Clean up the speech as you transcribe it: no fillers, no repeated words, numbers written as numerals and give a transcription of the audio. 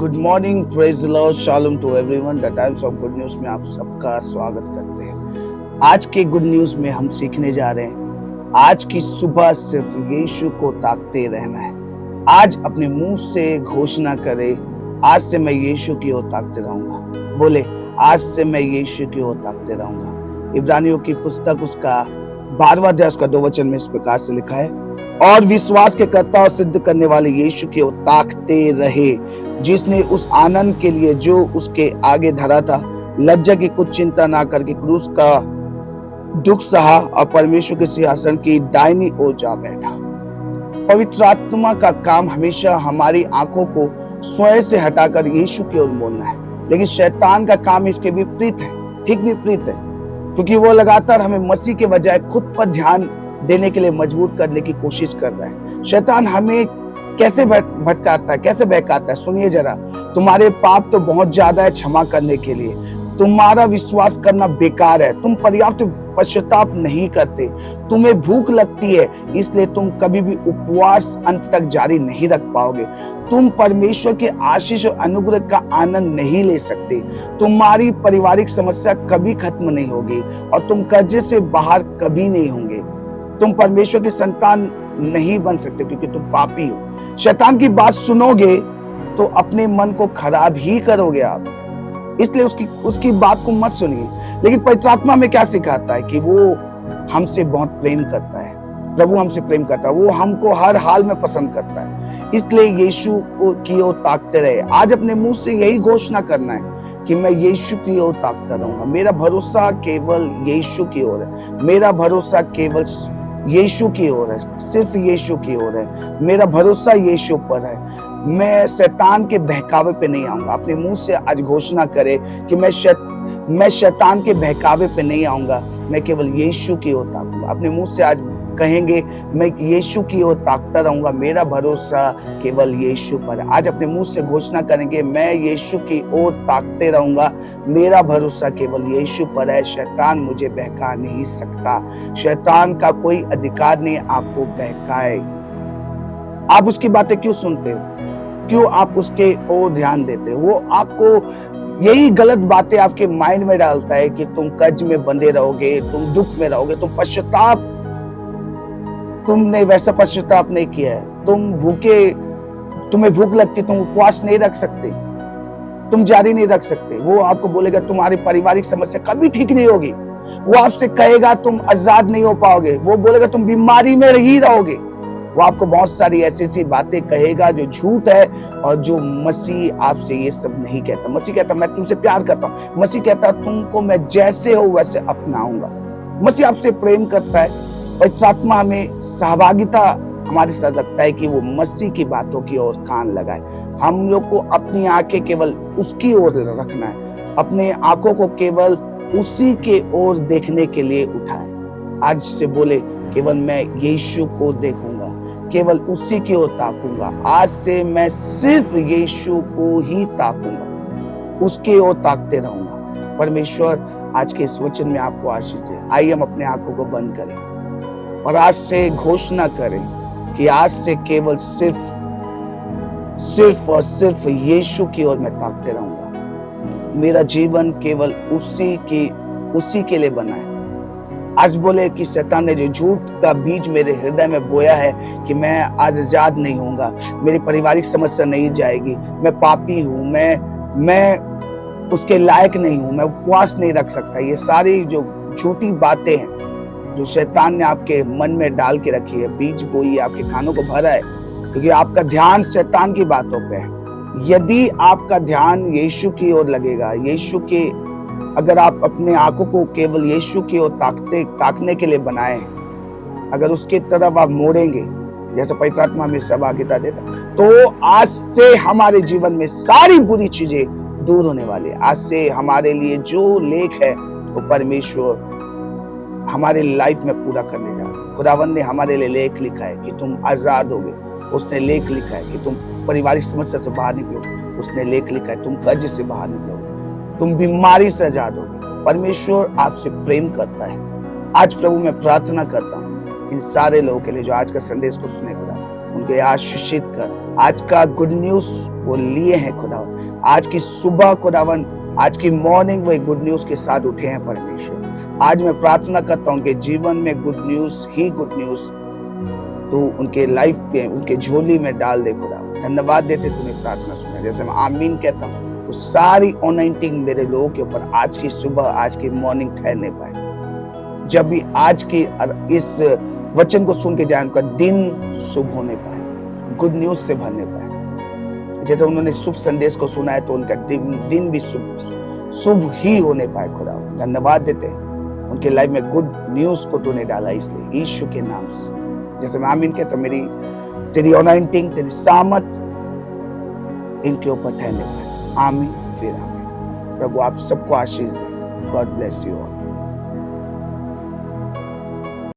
Good morning, praise the Lord, shalom to everyone. The Times of Good News में आप सबका स्वागत करते हैं। आज के गुड न्यूज में हम सीखने जा रहे हैं, आज की सुबह सिर्फ यीशु को ताकते रहना है। आज अपने मुंह से घोषणा करे, आज से मैं यीशु की ओर ताकते रहूंगा। बोले, आज से मैं यीशु की ओर ताकते रहूंगा। इब्रानियों की पुस्तक उसका 12वां अध्याय उसका 2 वचन में इस प्रकार से लिखा है, और विश्वास के कर्ता और सिद्ध करने वाले यीशु की ओर ताकते रहे, जिसने उस आनंद के लिए जो उसके आगे धरा था, लज्जा की कुछ चिंता ना करके क्रूस का दुख सहा और परमेश्वर के सिंहासन की दाहिनी ओर जा बैठा। पवित्र आत्मा का काम हमेशा हमारी आंखों को स्वयं से हटाकर यीशु की ओर मोड़ना है, लेकिन शैतान का काम इसके विपरीत है, ठीक विपरीत है, क्योंकि वो लगातार हमें मसीह के बजाय खुद पर ध्यान देने के लिए मजबूर करने की कोशिश कर रहा है। शैतान हमें कैसे भटकाता है, कैसे बहकाता है? सुनिए जरा, तुम्हारे पाप तो बहुत ज्यादा है क्षमा करने के लिए, तुम्हारा विश्वास करना बेकार है, तुम पर्याप्त पश्चाताप नहीं करते, तुम्हें भूख लगती है इसलिए तुम कभी भी उपवास अंत तक जारी नहीं रख पाओगे, तुम परमेश्वर के आशीष और अनुग्रह का आनंद नहीं ले सकते, तुम्हारी पारिवारिक समस्या कभी खत्म नहीं होगी और तुम कर्जे से बाहर कभी नहीं होंगे, तुम परमेश्वर की संतान नहीं बन सकते क्योंकि तुम पापी हो। शैतान की बात सुनोगे तो अपने मन को खराब ही करोगे आप, इसलिए उसकी बात को मत सुनिए। लेकिन पवित्र आत्मा में क्या सिखाता है कि वो हमसे बहुत प्रेम करता है, प्रभु हमसे प्रेम करता है, वो हमको हर हाल में पसंद करता है, इसलिए यीशु की ओर ताकते रहे। आज अपने मुंह से यही घोषणा करना है कि मैं यीशु की ओर ताकता रहूंगा। मेरा भरोसा केवल यीशु की ओर है, मेरा भरोसा केवल यीशु की ओर है, सिर्फ यीशु की ओर है, मेरा भरोसा यीशु पर है। मैं शैतान के बहकावे पे नहीं आऊंगा। अपने मुंह से आज घोषणा करे कि मैं शैतान के बहकावे पे नहीं आऊंगा, मैं केवल यीशु की ओर ताकूंगा। अपने मुंह से आज कहेंगे, मैं यीशु की ओर ताकता रहूंगा, मेरा भरोसा केवल यीशु पर है। आज अपने मुंह से घोषणा करेंगे, मैं यीशु की ओर ताकते रहूंगा, मेरा भरोसा केवल यीशु पर है। शैतान मुझे बहका नहीं सकता, शैतान का कोई अधिकार नहीं आपको बहकाए। आप उसकी बातें क्यों सुनते हो? क्यों आप उसके ओर ध्यान देते हो? वो आपको यही गलत बातें आपके माइंड में डालता है कि तुम कर्ज में बंधे रहोगे, तुम दुख में रहोगे, तुम पश्चाताप, तुमने वैसा पश्चाताप नहीं किया है, तुम भूखे, तुम्हें भूख लगती, तुम उपवास नहीं रख सकते, तुम जारी नहीं रख सकते। वो आपको बोलेगा तुम्हारी पारिवारिक समस्या कभी ठीक नहीं होगी, वो आपसे कहेगा तुम आजाद नहीं हो पाओगे, वो बोलेगा तुम बीमारी में ही रहोगे, वो आपको बहुत सारी ऐसी बातें कहेगा जो झूठ है और जो मसीह आपसे ये सब नहीं कहता। मसीह कहता मैं तुमसे प्यार करता हूँ, मसीह कहता तुमको मैं जैसे हो वैसे अपनाऊंगा। मसीह आपसे प्रेम करता है। पवित्र आत्मा हमें सहभागिता हमारे साथ रखता है कि वो मसीह की बातों की ओर कान लगाए। हम लोग को अपनी आंखें केवल उसकी ओर रखना है, अपने आंखों को केवल उसी के ओर देखने के लिए उठाए। आज से बोले, केवल मैं यीशु को देखूंगा, केवल उसी की ओर ताकूंगा। आज से मैं सिर्फ यीशु को ही ताकूंगा, उसके ओर ताकते रहूंगा। परमेश्वर आज के इस वचन में आपको आशीष दे। आइए हम अपने आंखों को बंद करें और आज से घोषणा करें कि आज से केवल सिर्फ और सिर्फ यीशु की ओर मैं ताकते रहूंगा। मेरा जीवन केवल उसी के लिए बना है। आज बोले कि शैतान ने जो झूठ का बीज मेरे हृदय में बोया है कि मैं आज आजाद नहीं होऊंगा, मेरी पारिवारिक समस्या नहीं जाएगी, मैं पापी हूं, मैं उसके लायक नहीं हूं, मैं उपवास नहीं रख सकता, ये सारी जो झूठी बातें हैं जो शैतान ने आपके मन में डाल के रखी है, बीज बोई, आपके कानों को भरा है, क्योंकि आपका ध्यान शैतान की बातों पे है। यदि आपका ध्यान यीशु की ओर लगेगा, यीशु के, अगर आप अपने आंखों को केवल यीशु की ओर ताकने के लिए बनाए, अगर उसके तरफ आप मोड़ेंगे, जैसे पवित्र आत्मा हमें सहभागिता देता, तो आज से हमारे जीवन में सारी बुरी चीजें दूर होने वाली है। आज से हमारे लिए जो लेख है वो परमेश्वर हमारे लाइफ में पूरा करने जा रहा है। खुदावन ने हमारे लिए लेख लिखा है कि तुम आजाद होगे, उसने लेख लिखा है कि तुम पारिवारिक समस्या से बाहर निकलोगे, उसने लेख लिखा है तुम कर्ज से बाहर निकलोगे, तुम बीमारी से आजाद होगे। परमेश्वर आपसे प्रेम करता है। आज प्रभु मैं प्रार्थना करता हूँ इन सारे लोगों के लिए जो आज का संदेश को सुने, खुदा उनके आशीषित कर। आज का गुड न्यूज वो लिए हैं खुदावन, आज की सुबह खुदावन, आज की मॉर्निंग वो गुड न्यूज के साथ उठे हैं परमेश्वर। आज मैं प्रार्थना करता हूँ कि जीवन में गुड न्यूज ही गुड न्यूज तू उनके लाइफ पे, उनके झोली में डाल दे खुदावन। धन्यवाद देते तूने प्रार्थना सुना। जैसे मैं आमीन कहता हूँ, तो सारी अनॉइंटिंग मेरे लोगों के ऊपर आज की सुबह, आज की मॉर्निंग ठहरने पाए। जब भी आज के इस वचन को सुन के जाए, उनका दिन शुभ होने पाए, गुड न्यूज से भरने पाए। जैसे उन्होंने शुभ संदेश को सुना है, तो उनका दिन भी शुभ ही होने पाए खुदा। धन्यवाद देते हैं उनके लाइफ में गुड न्यूज को तूने डाला, इसलिए यीशु के नाम से। जैसे मैं आमीन कहता हूं, मेरी तेरी अनॉइंटिंग, तेरी सामत इनके ऊपर ठहरने पाए। आमीन, फिर आमीन। प्रभु आप सबको आशीष दे। God bless you all.